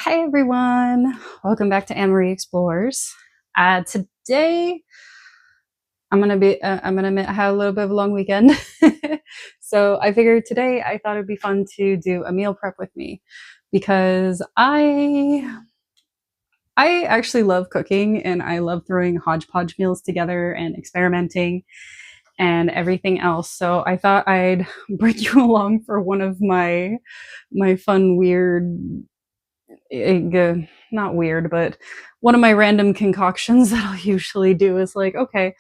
Hi everyone, welcome back to Anne-Marie Explores. Today I'm gonna admit I had a little bit of a long weekend. So I figured today I thought it'd be fun to do a meal prep with me because I actually love cooking and I love throwing hodgepodge meals together and experimenting and everything else. So I thought I'd bring you along for one of my fun, weird, not weird, but one of my random concoctions that I'll usually do is like, okay,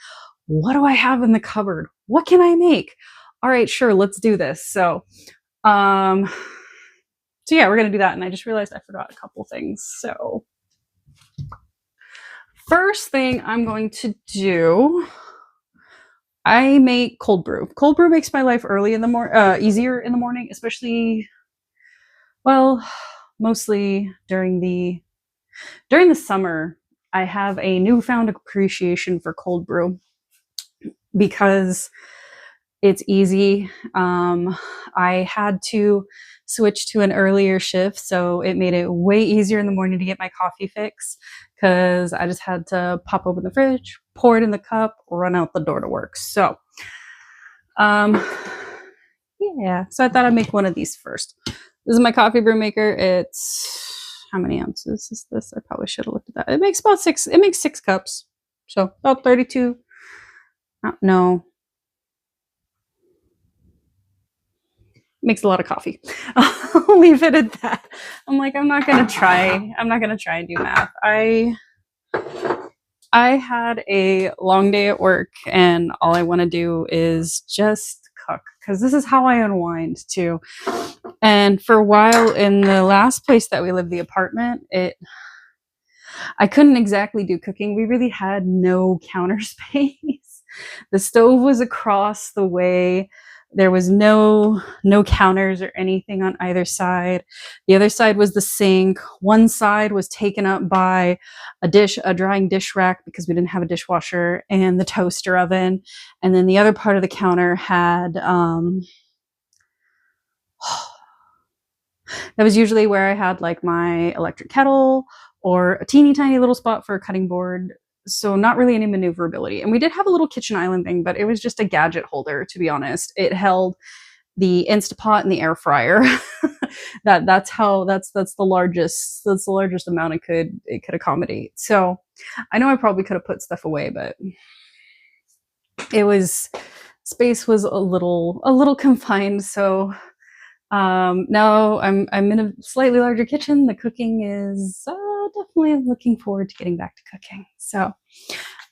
what do I have in the cupboard? What can I make? All right, sure, let's do this. Um, so yeah, we're gonna do that. And I just realized I forgot a couple things. So first thing I'm going to do, I make cold brew. Cold brew makes my life easier in the morning, especially, well, mostly during the summer. I have a newfound appreciation for cold brew because it's easy. I had to switch to an earlier shift, so it made it way easier in the morning to get my coffee fix because I just had to pop open the fridge, pour it in the cup, run out the door to work. So, yeah, so I thought I'd make one of these first. This is my coffee brew maker. It's, how many ounces is this? I probably should have looked at that. It makes about six cups. So about 32. No. Makes a lot of coffee. I'll leave it at that. I'm like, I'm not gonna try and do math. I had a long day at work and all I want to do is just cook because this is how I unwind too. And for a while in the last place that we lived, the apartment, I couldn't exactly do cooking. We really had no counter space. The stove was across the way. There was no counters or anything on either side. The other side was the sink. One side was taken up by a drying dish rack because we didn't have a dishwasher, and the toaster oven. And then the other part of the counter had, that was usually where I had like my electric kettle or a teeny tiny little spot for a cutting board. So not really any maneuverability. And we did have a little kitchen island thing, but it was just a gadget holder, to be honest. It held the Instapot and the air fryer. that's the largest amount it could accommodate. So I know I probably could have put stuff away, but space was a little confined. So now I'm in a slightly larger kitchen. The cooking is definitely looking forward to getting back to cooking. So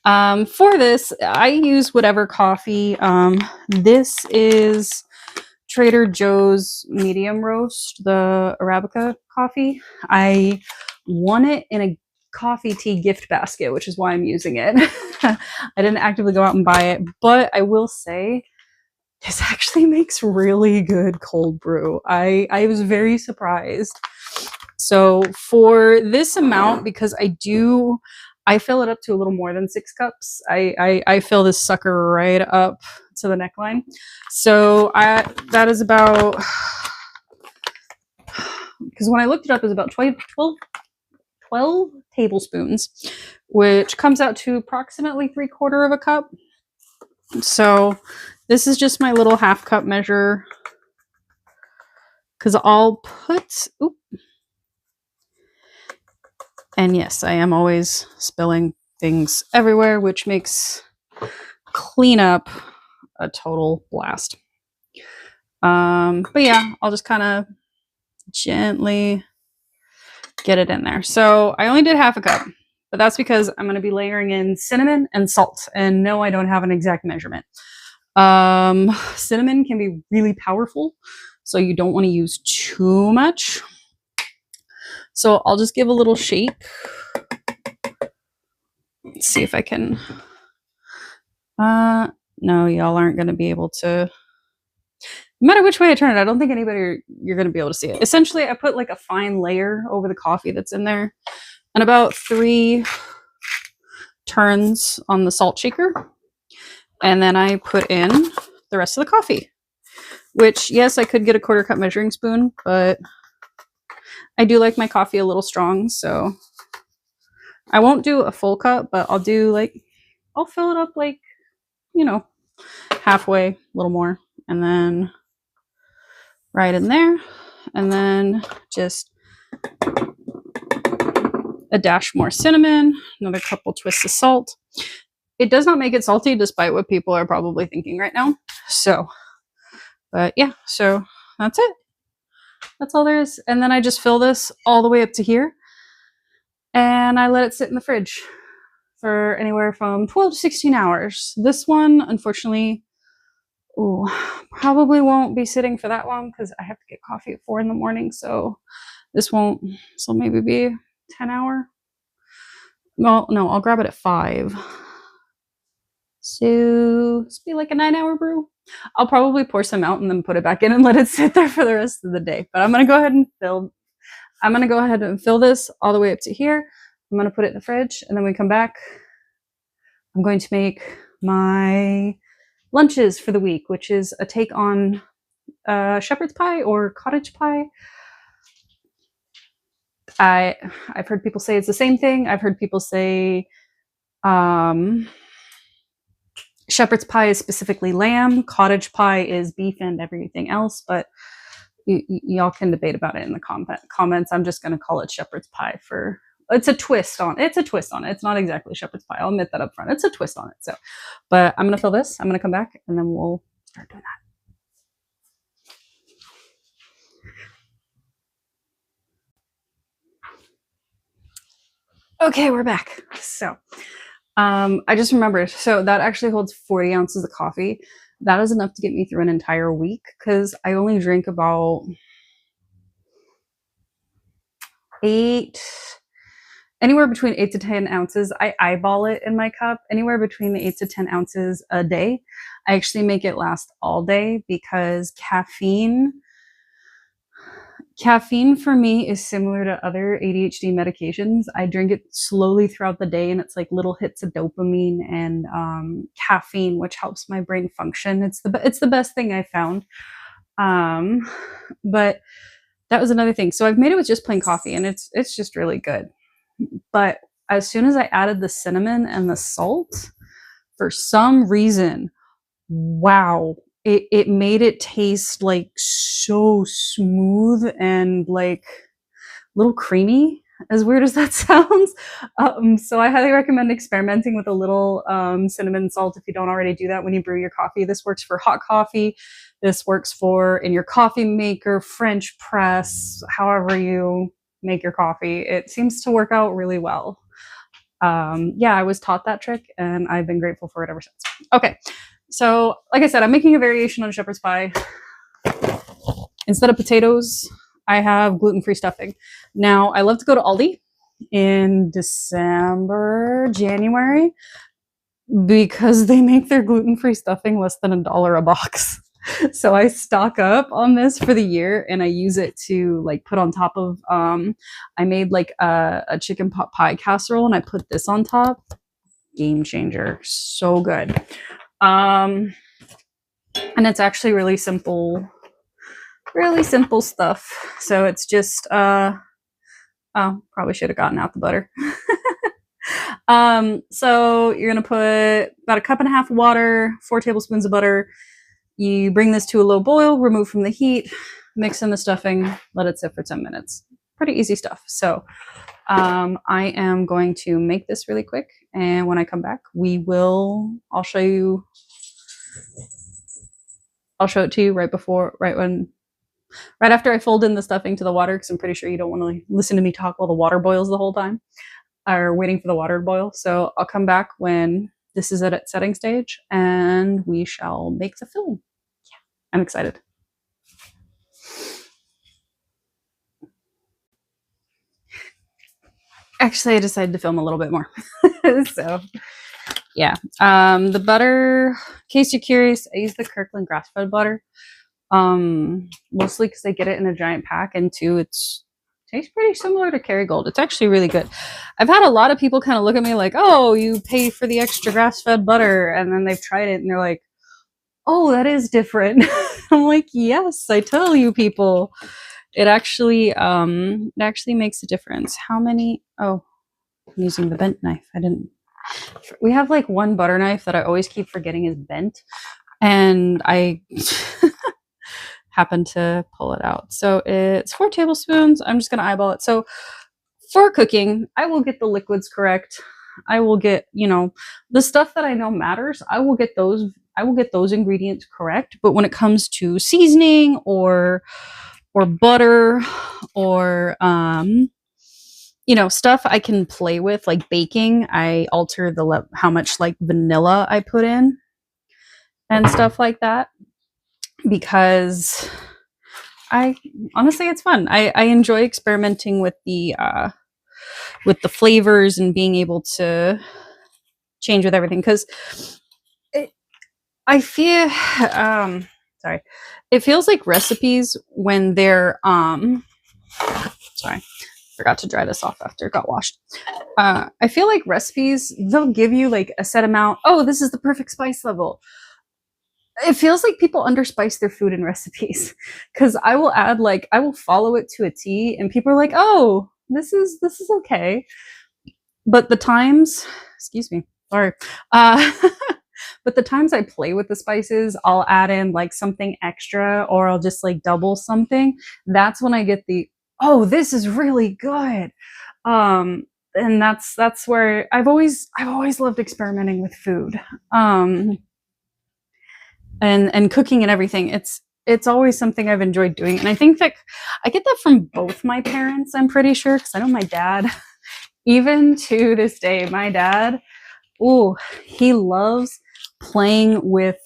for this, I use whatever coffee. This is Trader Joe's medium roast, the Arabica coffee. I won it in a coffee tea gift basket, which is why I'm using it. I didn't actively go out and buy it, but I will say this actually makes really good cold brew. I was very surprised. So for this amount, because I fill it up to a little more than 6 cups. I fill this sucker right up to the neckline. So that is about, because when I looked it up, it was about 12 tablespoons, which comes out to approximately 3/4 of a cup. So this is just my little half cup measure because I'll put, and yes, I am always spilling things everywhere, which makes cleanup a total blast. But yeah, I'll just kind of gently get it in there. So I only did half a cup, but that's because I'm going to be layering in cinnamon and salt. And no, I don't have an exact measurement. Cinnamon can be really powerful, so you don't want to use too much. So I'll just give a little shake. Let's see if I can. No, y'all aren't going to be able to. No matter which way I turn it, I don't think you're going to be able to see it. Essentially, I put like a fine layer over the coffee that's in there and about 3 turns on the salt shaker. And then I put in the rest of the coffee, which, yes, I could get a 1/4 cup measuring spoon, but I do like my coffee a little strong, so I won't do a full cup, but I'll do like, I'll fill it up like, you know, halfway, a little more, and then right in there, and then just a dash more cinnamon, another couple twists of salt. It does not make it salty, despite what people are probably thinking right now. So, but yeah, so that's it. That's all there is. And then I just fill this all the way up to here, and I let it sit in the fridge for anywhere from 12 to 16 hours. This one, unfortunately, probably won't be sitting for that long because I have to get coffee at 4 in the morning. So this won't, so maybe be 10-hour. Well, no, I'll grab it at 5. So it's be like a 9-hour brew. I'll probably pour some out and then put it back in and let it sit there for the rest of the day. But I'm gonna go ahead and fill this all the way up to here. I'm gonna put it in the fridge, and then when we come back, I'm going to make my lunches for the week, which is a take on shepherd's pie or cottage pie. I've heard people say it's the same thing. I've heard people say shepherd's pie is specifically lamb, cottage pie is beef and everything else, but y'all can debate about it in the comments. I'm just going to call it shepherd's pie for, it's a twist on it. It's not exactly shepherd's pie. I'll admit that up front. It's a twist on it. So, but I'm going to fill this. I'm going to come back and then we'll start doing that. Okay, we're back. So, I just remembered. So that actually holds 40 ounces of coffee. That is enough to get me through an entire week because I only drink about anywhere between 8 to 10 ounces. I eyeball it in my cup, anywhere between 8 to 10 ounces a day. I actually make it last all day because caffeine for me is similar to other ADHD medications. I drink it slowly throughout the day, and it's like little hits of dopamine and caffeine, which helps my brain function. It's the best thing I found. But that was another thing. So I've made it with just plain coffee, and it's just really good. But as soon as I added the cinnamon and the salt, for some reason, wow, it made it taste like so smooth and like a little creamy, as weird as that sounds. So I highly recommend experimenting with a little cinnamon and salt if you don't already do that when you brew your coffee. This works for hot coffee. This works for in your coffee maker, French press, however you make your coffee. It seems to work out really well. Yeah, I was taught that trick and I've been grateful for it ever since. Okay, so like I said, I'm making a variation on shepherd's pie. Instead of potatoes, I have gluten-free stuffing. Now, I love to go to Aldi in December, January, because they make their gluten-free stuffing less than $1 a box. So I stock up on this for the year, and I use it to like put on top of, I made like a chicken pot pie casserole, and I put this on top. Game changer. So good. And it's actually really simple stuff. So it's just, oh, probably should have gotten out the butter. So you're going to put about 1.5 cups of water, 4 tablespoons of butter. You bring this to a low boil, remove from the heat, mix in the stuffing, let it sit for 10 minutes. Pretty easy stuff. So I am going to make this really quick. And when I come back, I'll show it to you right after I fold in the stuffing to the water, because I'm pretty sure you don't want to listen to me talk while the water boils the whole time, or waiting for the water to boil. So I'll come back when this is at its setting stage, and we shall make the film. Yeah, I'm excited. Actually, I decided to film a little bit more. So yeah, the butter, in case you're curious, I use the Kirkland grass-fed butter. Mostly because they get it in a giant pack, and two, it tastes pretty similar to Kerrygold. It's actually really good. I've had a lot of people kind of look at me like, oh, you pay for the extra grass-fed butter, and then they've tried it and they're like, oh, that is different. I'm like, yes, I tell you people, it actually makes a difference. How many? Oh, I'm using the bent knife. I didn't. We have like one butter knife that I always keep forgetting is bent, and I happen to pull it out. So it's 4 tablespoons. I'm just gonna eyeball it. So for cooking, I will get the liquids correct. I will get, the stuff that I know matters. I will get those ingredients correct. But when it comes to seasoning or butter or stuff I can play with, like baking, I alter how much like vanilla I put in and stuff like that, because I honestly, it's fun. I enjoy experimenting with the flavors and being able to change with everything, because I feel sorry, it feels like recipes when they're sorry, forgot to dry this off after it got washed. I feel like recipes, they'll give you like a set amount. Oh, this is the perfect spice level. It feels like people underspice their food in recipes, because I will follow it to a T, and people are like, oh, this is okay. But the times, excuse me, sorry, but the times I play with the spices, I'll add in like something extra, or I'll just like double something. That's when I get oh, this is really good. And that's where I've always loved experimenting with food. And cooking and everything. It's always something I've enjoyed doing. And I think that I get that from both my parents, I'm pretty sure, because I know my dad, even to this day, my dad, he loves playing with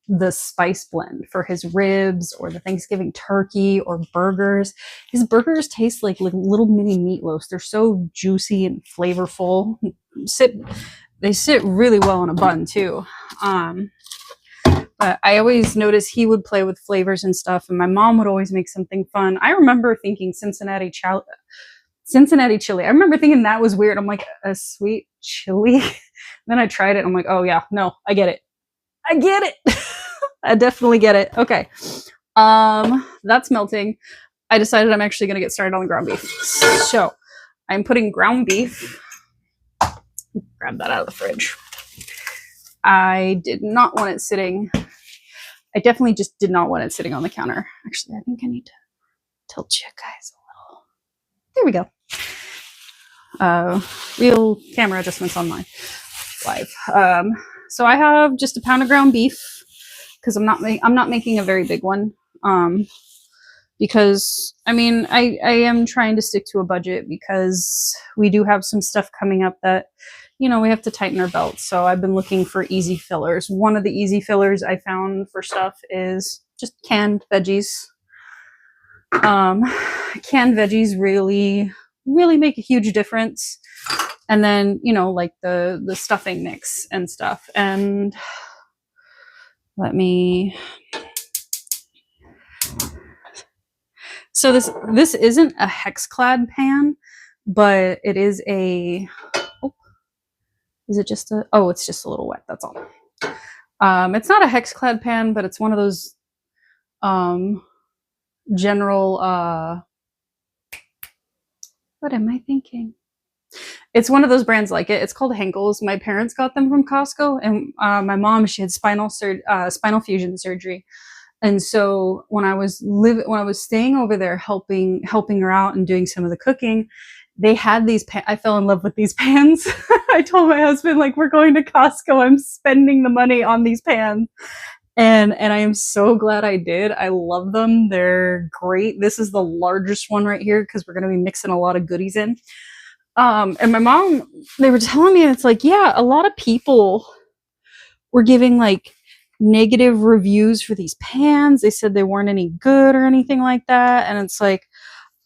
the spice blend for his ribs or the Thanksgiving turkey or burgers. His burgers taste like little mini meatloafs. They're so juicy and flavorful. They sit really well on a bun too. But I always noticed he would play with flavors and stuff, and my mom would always make something fun. I remember thinking Cincinnati chili. I remember thinking that was weird. I'm like, a sweet chili? Then I tried it. I'm like, oh yeah, no, I get it. I definitely get it. Okay. That's melting. I decided I'm actually going to get started on the ground beef. So I'm putting ground beef. Grab that out of the fridge. I did not want it sitting. I definitely just did not want it sitting on the counter. Actually, I think I need to tilt you guys a little. There we go. Real camera adjustments on my live. So I have just a pound of ground beef, because I'm not making a very big one. Because I mean, I am trying to stick to a budget, because we do have some stuff coming up that, we have to tighten our belts. So I've been looking for easy fillers. One of the easy fillers I found for stuff is just canned veggies. Canned veggies really make a huge difference. And then, like the stuffing mix and stuff. And so this isn't a hex-clad pan, but it is it's just a little wet, that's all. It's not a hex-clad pan, but it's one of those general what am I thinking? It's one of those brands like it. It's called Henkel's. My parents got them from Costco, and my mom, she had spinal fusion surgery. And so when I was staying over there helping her out and doing some of the cooking, they had these I fell in love with these pans. I told my husband, like, we're going to Costco. I'm spending the money on these pans. And I am so glad I did. I love them. They're great. This is the largest one right here, because we're going to be mixing a lot of goodies in. And my mom, they were telling me, it's like, yeah, a lot of people were giving like negative reviews for these pans. They said they weren't any good or anything like that. And it's like,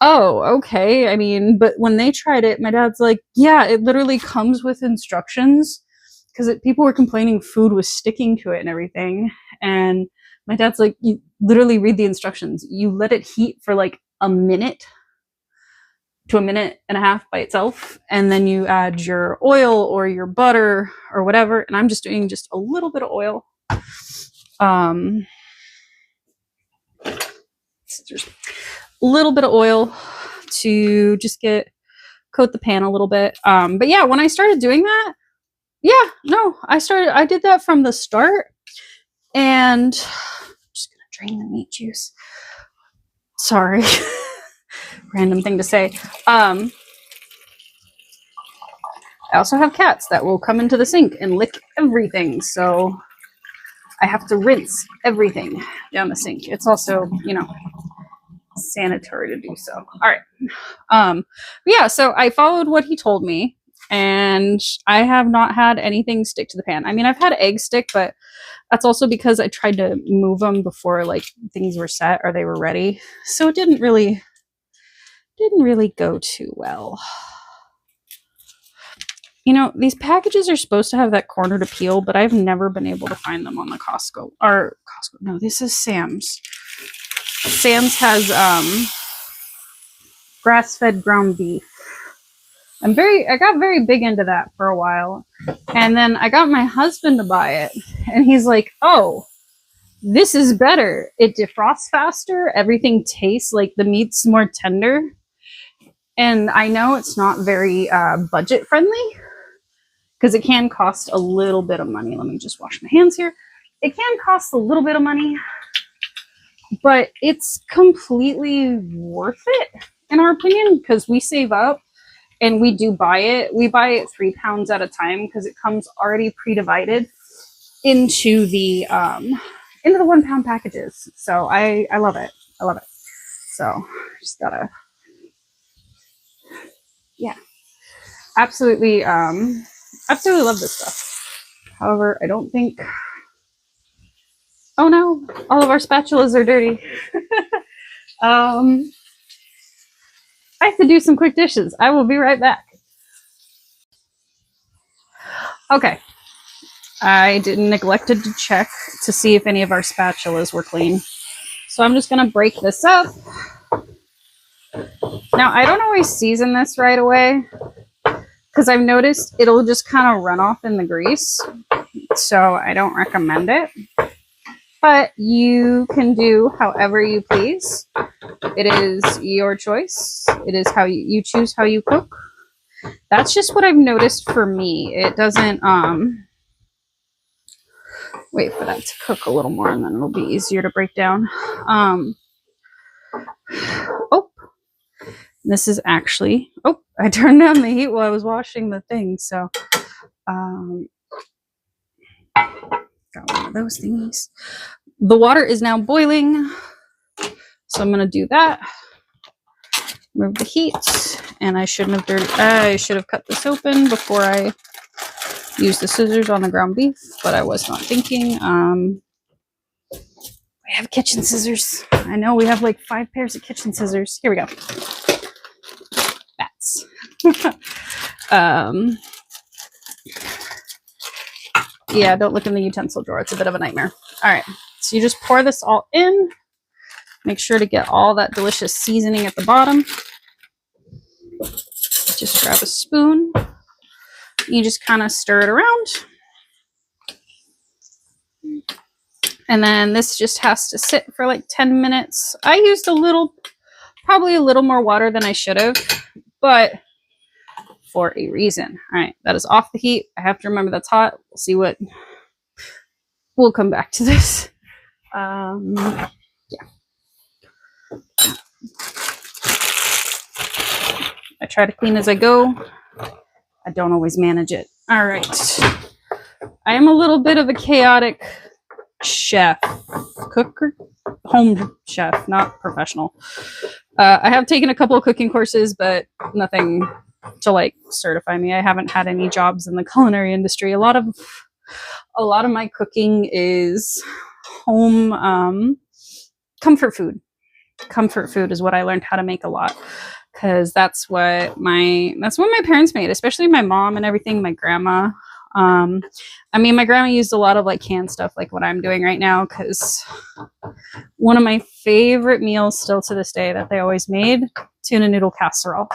oh, okay. I mean, but when they tried it, my dad's like, yeah, it literally comes with instructions, because people were complaining food was sticking to it and everything. And my dad's like, you literally read the instructions. You let it heat for like a minute to a minute and a half by itself, and then you add your oil or your butter or whatever. And I'm just doing just a little bit of oil. Scissors. little bit of oil to just coat the pan a little bit. But yeah, when I started doing that, yeah, no, I did that from the start, and I'm just gonna drain the meat juice. Sorry, random thing to say. I also have cats that will come into the sink and lick everything, so I have to rinse everything down the sink. It's also, you know, sanitary to do so. All right. Yeah, so I followed what he told me, and I have not had anything stick to the pan. I mean, I've had eggs stick, but that's also because I tried to move them before like things were set or they were ready. So it didn't really go too well. You know, these packages are supposed to have that corner to peel, but I've never been able to find them on the Costco. No, this is Sam's. Sam's has grass-fed ground beef. I got very big into that for a while. And then I got my husband to buy it, and he's like, "Oh, this is better. It defrosts faster. Everything tastes like the meat's more tender." And I know it's not very budget friendly, because it can cost a little bit of money. Let me just wash my hands here. It can cost a little bit of money, but it's completely worth it, in our opinion, because we save up and we do buy it. We buy it 3 pounds at a time because it comes already pre-divided into the 1 pound packages. So I love it. I love it. So just gotta, yeah, absolutely love this stuff. However, I don't think, oh no, all of our spatulas are dirty. I have to do some quick dishes. I will be right back. Okay. I neglected to check to see if any of our spatulas were clean. So I'm just going to break this up. Now, I don't always season this right away, because I've noticed it'll just kind of run off in the grease. So I don't recommend it. But you can do however you please. It is your choice. It is how you choose how you cook. That's just what I've noticed for me. It doesn't wait for that to cook a little more, and then it'll be easier to break down. Oh, this is actually, oh, I turned down the heat while I was washing the thing. So got one of those thingies. The water is now boiling, so I'm going to do that. Remove the heat, and I should have cut this open before I used the scissors on the ground beef, but I was not thinking. We have kitchen scissors. I know we have like 5 pairs of kitchen scissors. Here we go. Bats. Yeah, don't look in the utensil drawer. It's a bit of a nightmare. All right, so you just pour this all in. Make sure to get all that delicious seasoning at the bottom. Just grab a spoon. You just kind of stir it around. And then this just has to sit for like 10 minutes. I used probably a little more water than I should have, but for a reason. All right, that is off the heat. I have to remember that's hot. We'll see what, we'll come back to this. Yeah. I try to clean as I go. I don't always manage it. All right. I am a little bit of a chaotic chef, cooker, home chef, not professional. I have taken a couple of cooking courses, but nothing to like certify me. I haven't had any jobs in the culinary industry. A lot of my cooking is home comfort food. Comfort food is what I learned how to make a lot, because that's what my parents made, especially my mom and everything, my grandma. I mean, my grandma used a lot of like canned stuff like what I'm doing right now, because one of my favorite meals still to this day that they always made, tuna noodle casserole.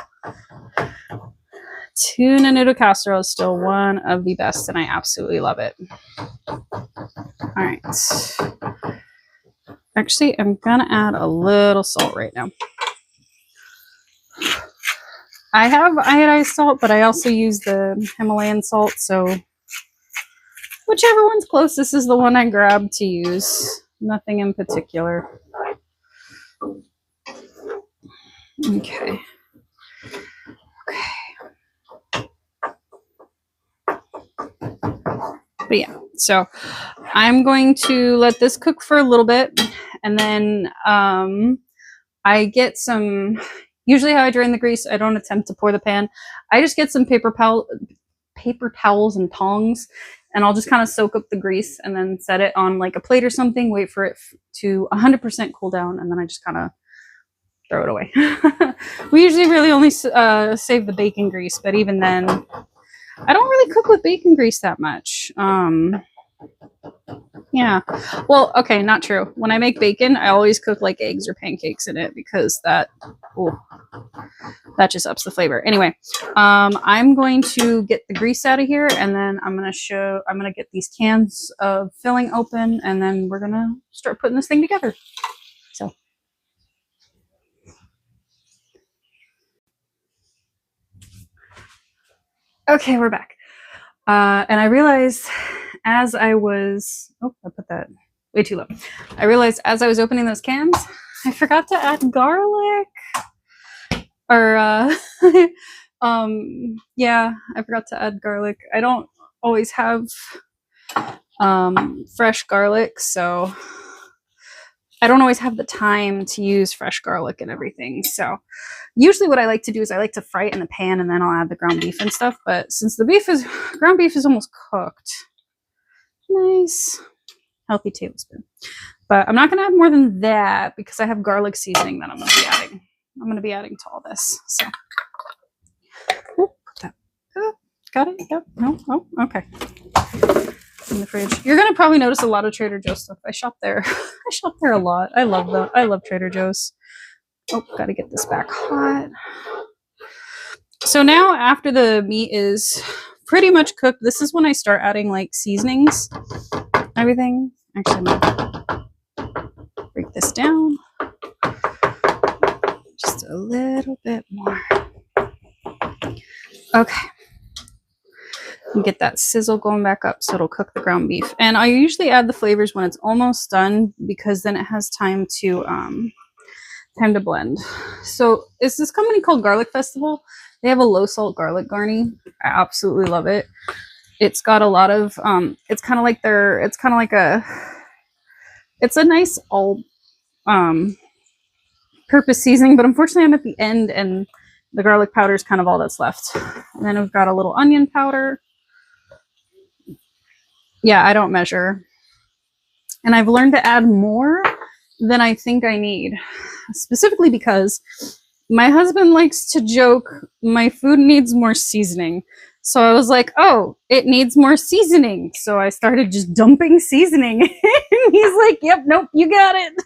Tuna noodle casserole is still one of the best, and I absolutely love it. All right. Actually, I'm gonna add a little salt right now. I have iodized salt, but I also use the Himalayan salt, so whichever one's closest is the one I grab to use. Nothing in particular. Okay. But yeah, so I'm going to let this cook for a little bit, and then I get some, usually how I drain the grease, I don't attempt to pour the pan. I just get some paper towels and tongs, and I'll just kind of soak up the grease and then set it on like a plate or something, wait for it to 100% cool down, and then I just kind of throw it away. We usually really only save the bacon grease, but even then, I don't really cook with bacon grease that much. Yeah. Well, okay, not true. When I make bacon, I always cook like eggs or pancakes in it because that just ups the flavor. Anyway, I'm going to get the grease out of here, and then I'm gonna get these cans of filling open, and then we're gonna start putting this thing together. So. Okay, we're back. And I realized as I was, I put that way too low. I realized as I was opening those cans, I forgot to add garlic. Or, yeah, I forgot to add garlic. I don't always have fresh garlic, so I don't always have the time to use fresh garlic and everything. So usually what I like to do is I like to fry it in the pan and then I'll add the ground beef and stuff. But since the ground beef is almost cooked, nice, healthy tablespoon. But I'm not going to add more than that because I have garlic seasoning that I'm going to be adding. I'm going to be adding to all this. So, put that. Got it? Yep. No. Oh, okay. In the fridge. You're gonna probably notice a lot of Trader Joe's stuff. I shop there. I shop there a lot. I love Trader Joe's. Oh, gotta get this back hot. So now after the meat is pretty much cooked, this is when I start adding like seasonings, everything. Actually, I'm gonna break this down just a little bit more. Okay. And get that sizzle going back up so it'll cook the ground beef. And I usually add the flavors when it's almost done because then it has time to blend. So it's this company called Garlic Festival. They have a low salt garlic garni. I absolutely love it. It's got a lot of it's a nice all purpose seasoning, but unfortunately I'm at the end and the garlic powder is kind of all that's left. And then we've got a little onion powder. Yeah, I don't measure. And I've learned to add more than I think I need, specifically because my husband likes to joke, my food needs more seasoning. So I was like, oh, it needs more seasoning. So I started just dumping seasoning. And he's like, yep, nope, you got it.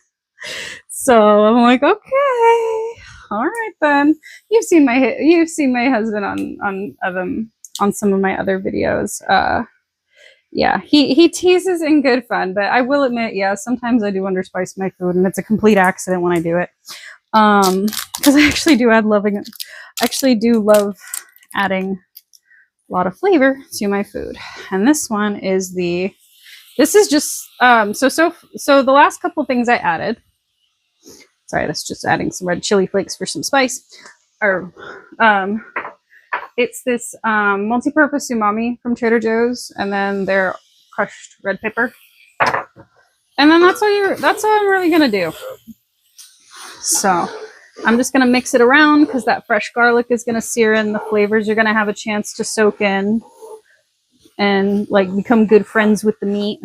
So I'm like, okay, all right then. You've seen my husband on some of my other videos. Yeah, he teases in good fun, but I will admit, yeah, sometimes I do underspice my food, and it's a complete accident when I do it. Because I actually do love adding a lot of flavor to my food. And this one is this is just so the last couple things I added. Sorry, that's just adding some red chili flakes for some spice. Or it's this multi-purpose umami from Trader Joe's, and then their crushed red pepper. And then that's all I'm really gonna do. So I'm just gonna mix it around because that fresh garlic is gonna sear in. The flavors are gonna have a chance to soak in and like become good friends with the meat.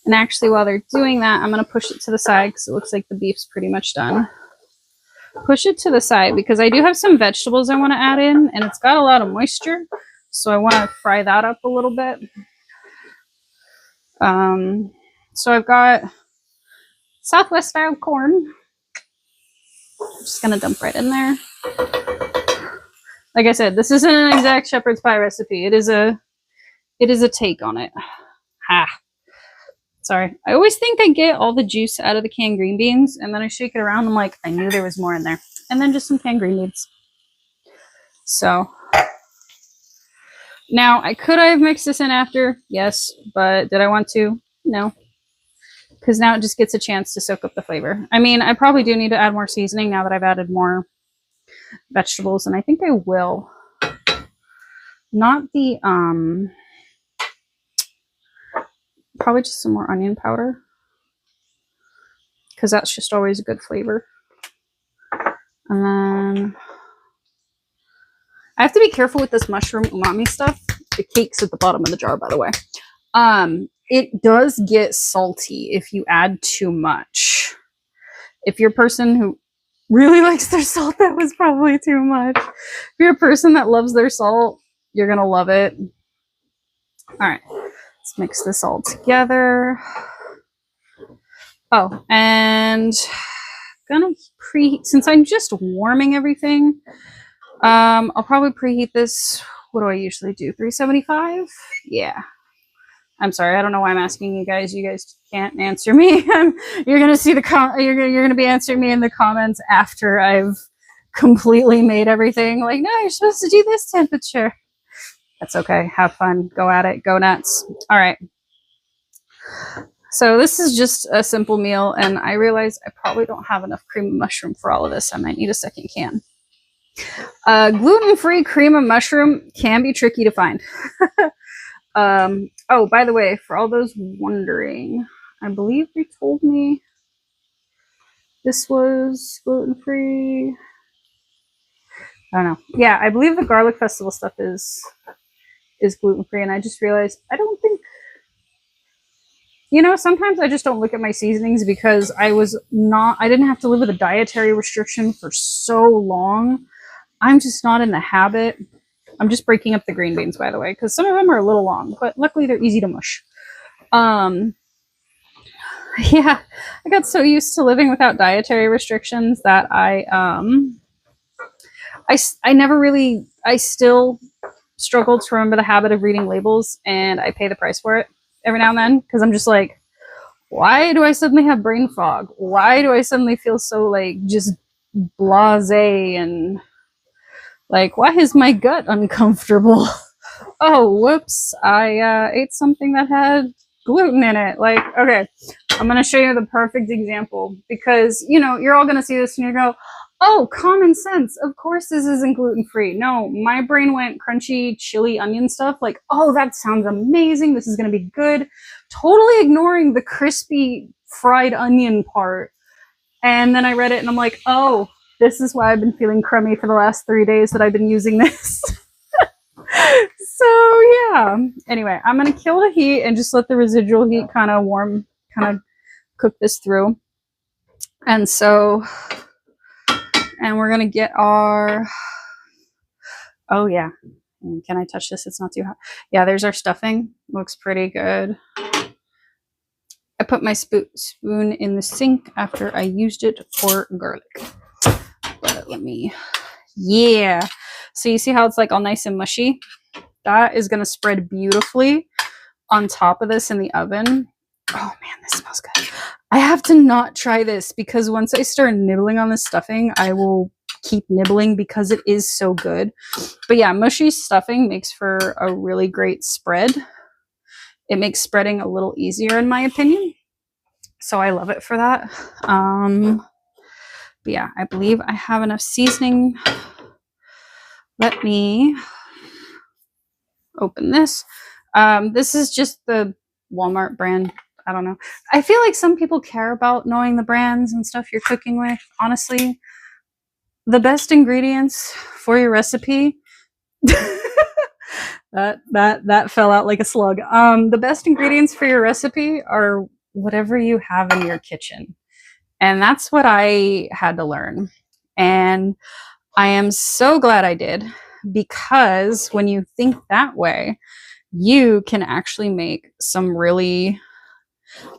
And actually, while they're doing that, I'm gonna push it to the side because it looks like the beef's pretty much done. Push it to the side because I do have some vegetables I want to add in, and it's got a lot of moisture, so I want to fry that up a little bit. So I've got Southwest style corn. I'm just gonna dump right in there. Like I said, this isn't an exact shepherd's pie recipe. It is a take on it. Ha. Sorry. I always think I get all the juice out of the canned green beans, and then I shake it around. I'm like, I knew there was more in there. And then just some canned green beans. So now I could have mixed this in after, yes, but did I want to? No, because now it just gets a chance to soak up the flavor. I mean, I probably do need to add more seasoning now that I've added more vegetables, and I think I will. Not the probably just some more onion powder, because that's just always a good flavor. And then I have to be careful with this mushroom umami stuff. The cake's at the bottom of the jar, by the way. It does get salty if you add too much. If you're a person who really likes their salt, that was probably too much. If you're a person that loves their salt, you're gonna love it. All right, let's mix this all together. Oh, and gonna preheat, since I'm just warming everything, I'll probably preheat this. What do I usually do? 375? Yeah. I'm sorry, I don't know why I'm asking you guys. You guys can't answer me. You're gonna see the you're gonna be answering me in the comments after I've completely made everything. Like, no, you're supposed to do this temperature. That's okay. Have fun. Go at it. Go nuts. All right. So this is just a simple meal, and I realize I probably don't have enough cream of mushroom for all of this. I might need a second can. Gluten-free cream of mushroom can be tricky to find. Oh, by the way, for all those wondering, I believe they told me this was gluten-free. I don't know. Yeah, I believe the garlic festival stuff is gluten-free, and I just realized I don't think, you know, sometimes I just don't look at my seasonings because I didn't have to live with a dietary restriction for so long. I'm just not in the habit. I'm just breaking up the green beans, by the way, because some of them are a little long, but luckily they're easy to mush. Yeah, I got so used to living without dietary restrictions that I never really, I still struggle to remember the habit of reading labels, and I pay the price for it every now and then, because I'm just like, why do I suddenly have brain fog? Why do I suddenly feel so like just blasé and like, why is my gut uncomfortable? Oh, whoops, I ate something that had gluten in it. Like, okay, I'm going to show you the perfect example, because, you know, you're all going to see this and you go, oh, common sense. Of course this isn't gluten-free. No, my brain went crunchy, chili, onion stuff. Like, oh, that sounds amazing. This is going to be good. Totally ignoring the crispy fried onion part. And then I read it and I'm like, oh, this is why I've been feeling crummy for the last 3 days that I've been using this. So yeah, anyway, I'm going to kill the heat and just let the residual heat kind of warm, kind of cook this through. And so, and we're going to get our, oh yeah, can I touch this? It's not too hot. Yeah, there's our stuffing. Looks pretty good. I put my spoon in the sink after I used it for garlic. But let me, yeah. So you see how it's like all nice and mushy? That is going to spread beautifully on top of this in the oven. Oh man, this smells good. I have to not try this, because once I start nibbling on the stuffing, I will keep nibbling because it is so good. But yeah, mushy stuffing makes for a really great spread. It makes spreading a little easier in my opinion. So I love it for that. But yeah, I believe I have enough seasoning. Let me open this. This is just the Walmart brand. I don't know. I feel like some people care about knowing the brands and stuff you're cooking with. Honestly, the best ingredients for your recipe that fell out like a slug. The best ingredients for your recipe are whatever you have in your kitchen. And that's what I had to learn. And I am so glad I did, because when you think that way, you can actually make some really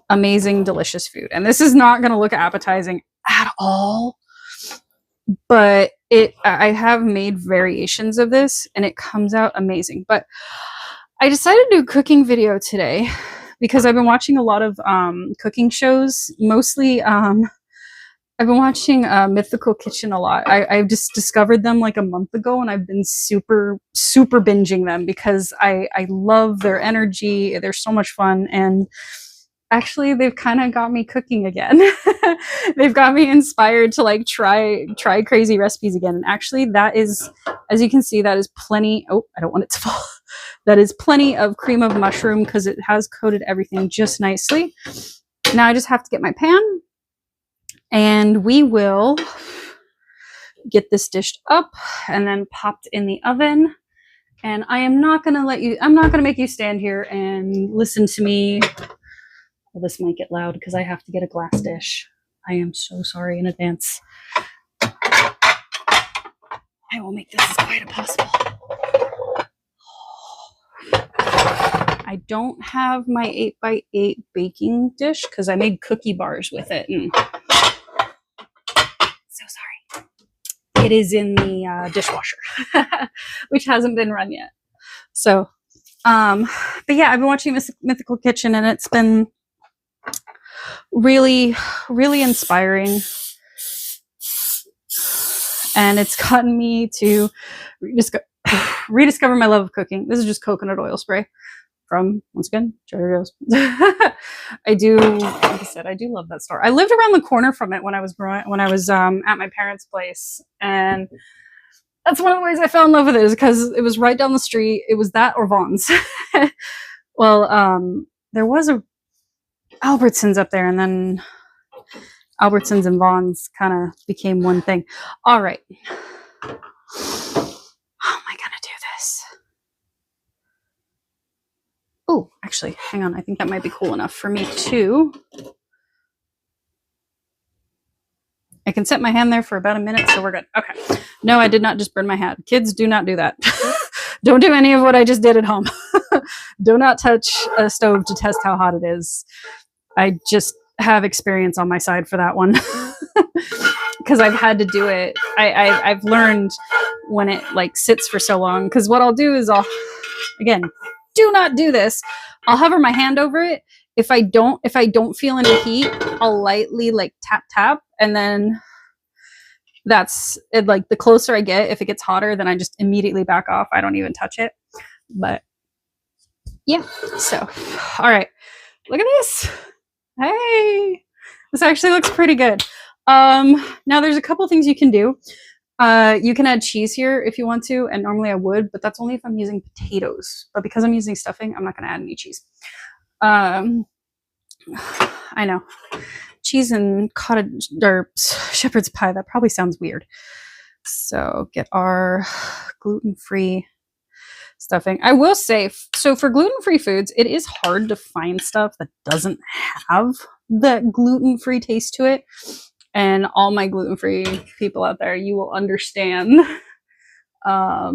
amazing, delicious food. And this is not going to look appetizing at all, but I have made variations of this and it comes out amazing. But I decided to do a cooking video today because I've been watching a lot of cooking shows, mostly I've been watching Mythical Kitchen a lot. I just discovered them like a month ago, and I've been super binging them because I love their energy. They're so much fun, and actually they've kind of got me cooking again. They've got me inspired to like try crazy recipes again. And actually, that is, as you can see, that is plenty. Oh, I don't want it to fall. That is plenty of cream of mushroom because it has coated everything just nicely. Now I just have to get my pan. And we will get this dished up and then popped in the oven. And I am not going to I'm not going to make you stand here and listen to me. Well, this might get loud because I have to get a glass dish. I am so sorry in advance. I will make this as quiet as possible. I don't have my 8x8 baking dish because I made cookie bars with it. And so sorry. It is in the dishwasher, which hasn't been run yet. So, but yeah, I've been watching Mythical Kitchen, and it's been really inspiring. And it's gotten me to rediscover my love of cooking. This is just coconut oil spray from, once again, Trader Joe's. I do, like I said, I do love that store. I lived around the corner from it when I was at my parents' place, and that's one of the ways I fell in love with it, is because it was right down the street. It was that or Vaughn's. Well, there was a Albertsons up there, and then Albertsons and Vaughn's kind of became one thing. All right. How am I gonna do this? Oh, actually, hang on. I think that might be cool enough for me too. I can set my hand there for about a minute, so we're good. Okay. No, I did not just burn my hand. Kids, do not do that. Don't do any of what I just did at home. Do not touch a stove to test how hot it is. I just have experience on my side for that one. Because I've had to do it. I've learned when it like sits for so long. Because what I'll do is again, do not do this. I'll hover my hand over it. If I don't feel any heat, I'll lightly like tap, and then that's it. Like the closer I get, if it gets hotter, then I just immediately back off. I don't even touch it. But yeah, so all right, look at this. Hey, this actually looks pretty good. Now there's a couple things you can do. You can add cheese here if you want to, and normally I would, but that's only if I'm using potatoes. But because I'm using stuffing, I'm not going to add any cheese. I know. Cheese and cottage or shepherd's pie, that probably sounds weird. So get our gluten-free stuffing. I will say, so for gluten-free foods, it is hard to find stuff that doesn't have the gluten-free taste to it. And all my gluten-free people out there, you will understand. I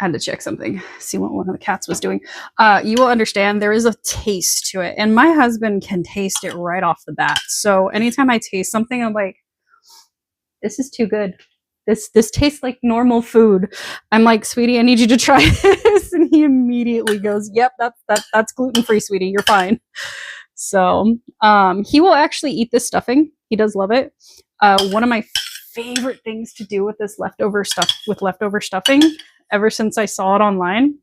had to check something, see what one of the cats was doing. You will understand there is a taste to it. And my husband can taste it right off the bat. So anytime I taste something, I'm like, this is too good. This tastes like normal food. I'm like, sweetie, I need you to try this. And he immediately goes, yep, that's gluten-free, sweetie. You're fine. So he will actually eat this stuffing. He does love it. One of my favorite things to do with this leftover stuffing, ever since I saw it online,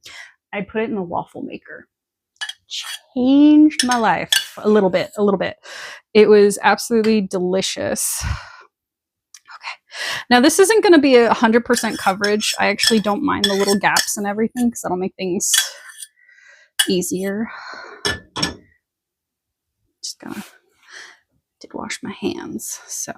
I put it in the waffle maker. Changed my life a little bit. It was absolutely delicious. Okay. Now this isn't going to be 100% coverage. I actually don't mind the little gaps and everything because that'll make things easier. Did wash my hands, so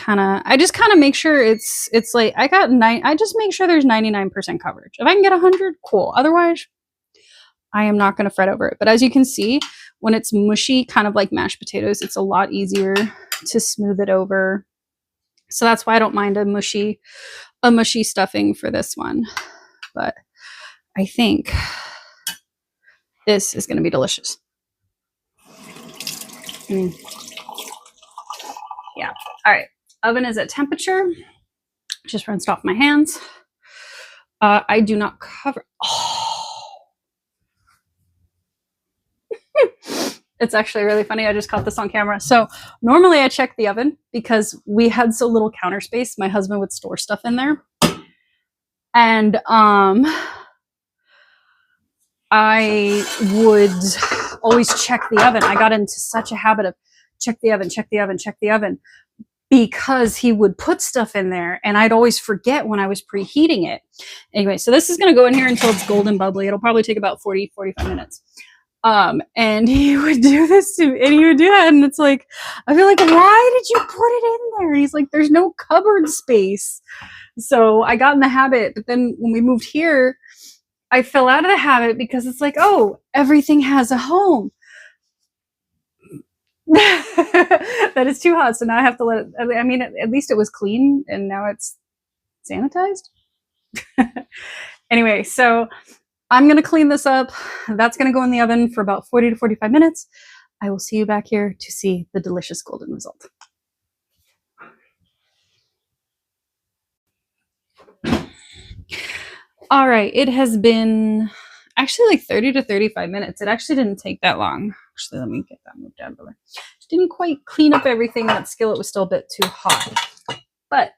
I just kind of make sure it's like I just make sure there's 99% coverage. If I can get 100, cool. Otherwise, I am not going to fret over it. But as you can see, when it's mushy, kind of like mashed potatoes, it's a lot easier to smooth it over. So that's why I don't mind a mushy stuffing for this one. But I think this is going to be delicious. Yeah. All right. Oven is at temperature. Just rinsed off my hands. I do not cover. Oh. It's actually really funny. I just caught this on camera. So normally I check the oven because we had so little counter space. My husband would store stuff in there. And I would always check the oven. I got into such a habit of check the oven, check the oven, check the oven, because he would put stuff in there and I'd always forget when I was preheating it. Anyway, so this is going to go in here until it's golden bubbly. It'll probably take about 40-45 minutes. And he would do this to me, and he would do that, and it's like, I feel like, why did you put it in there? He's like, there's no cupboard space. So I got in the habit, but then when we moved here, I fell out of the habit because it's like, oh, everything has a home. That is too hot, so now I have to let it, I mean, at least it was clean, and now it's sanitized. Anyway, so I'm going to clean this up. That's going to go in the oven for about 40 to 45 minutes. I will see you back here to see the delicious golden result. All right, it has been actually like 30 to 35 minutes. It actually didn't take that long. Actually, let me get that moved out of the way. Didn't quite clean up everything. That skillet was still a bit too hot. But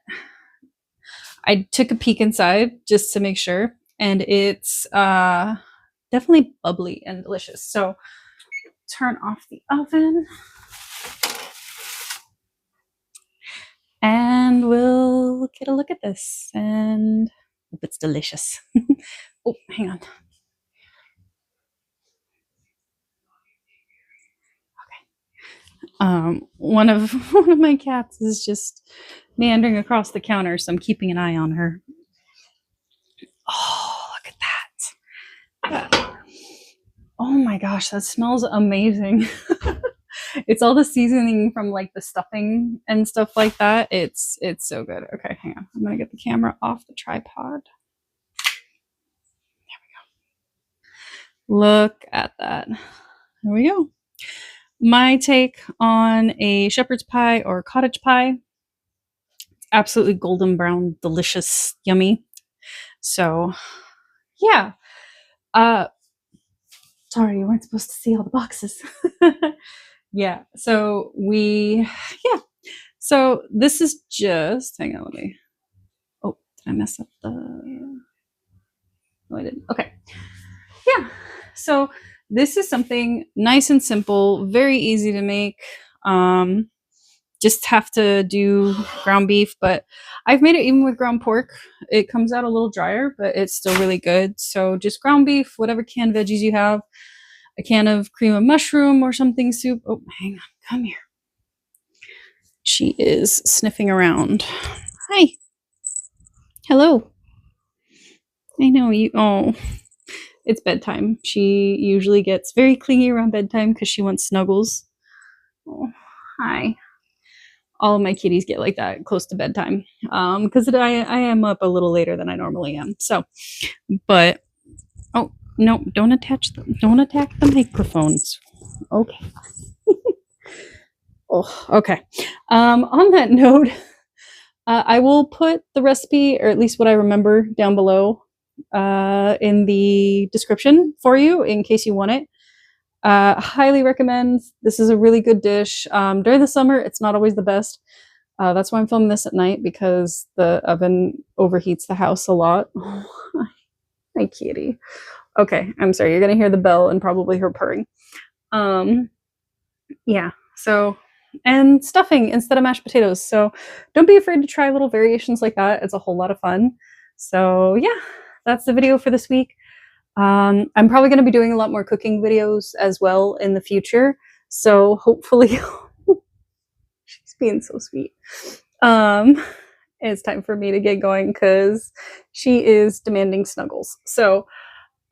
I took a peek inside just to make sure. And it's definitely bubbly and delicious. So turn off the oven. And we'll get a look at this. And hope it's delicious. Oh, hang on. One of my cats is just meandering across the counter, so I'm keeping an eye on her. Oh, look at that. Oh my gosh, that smells amazing. It's all the seasoning from like the stuffing and stuff like that. It's so good. Okay, hang on. I'm gonna get the camera off the tripod. There we go. Look at that. There we go. My take on a shepherd's pie or cottage pie. Absolutely golden brown, delicious, yummy. So yeah. Sorry, you weren't supposed to see all the boxes. Yeah. So so this is just, hang on, let me, oh, did I mess up the, no, I didn't. Okay. Yeah. So this is something nice and simple, very easy to make. Just have to do ground beef, but I've made it even with ground pork. It comes out a little drier, but it's still really good. So just ground beef, whatever canned veggies you have, a can of cream of mushroom or something soup. Oh, hang on, come here. She is sniffing around. Hi. Hello. I know you. Oh, it's bedtime. She usually gets very clingy around bedtime because she wants snuggles. Oh, hi. All of my kitties get like that close to bedtime because I am up a little later than I normally am. So, but oh no, don't attack the microphones. Okay. Oh, okay. On that note, I will put the recipe, or at least what I remember, down below in the description for you in case you want it. Highly recommend. This is a really good dish. During the summer, it's not always the best. That's why I'm filming this at night, because the oven overheats the house a lot. Hi, kitty. Okay, I'm sorry. You're going to hear the bell and probably her purring. Yeah, so, and stuffing instead of mashed potatoes. So don't be afraid to try little variations like that. It's a whole lot of fun. So yeah, that's the video for this week. I'm probably going to be doing a lot more cooking videos as well in the future. So hopefully, she's being so sweet. It's time for me to get going because she is demanding snuggles. So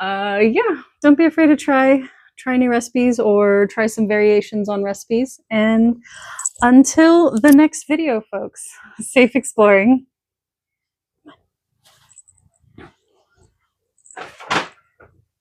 yeah, don't be afraid to try new recipes or try some variations on recipes. And until the next video, folks, safe exploring.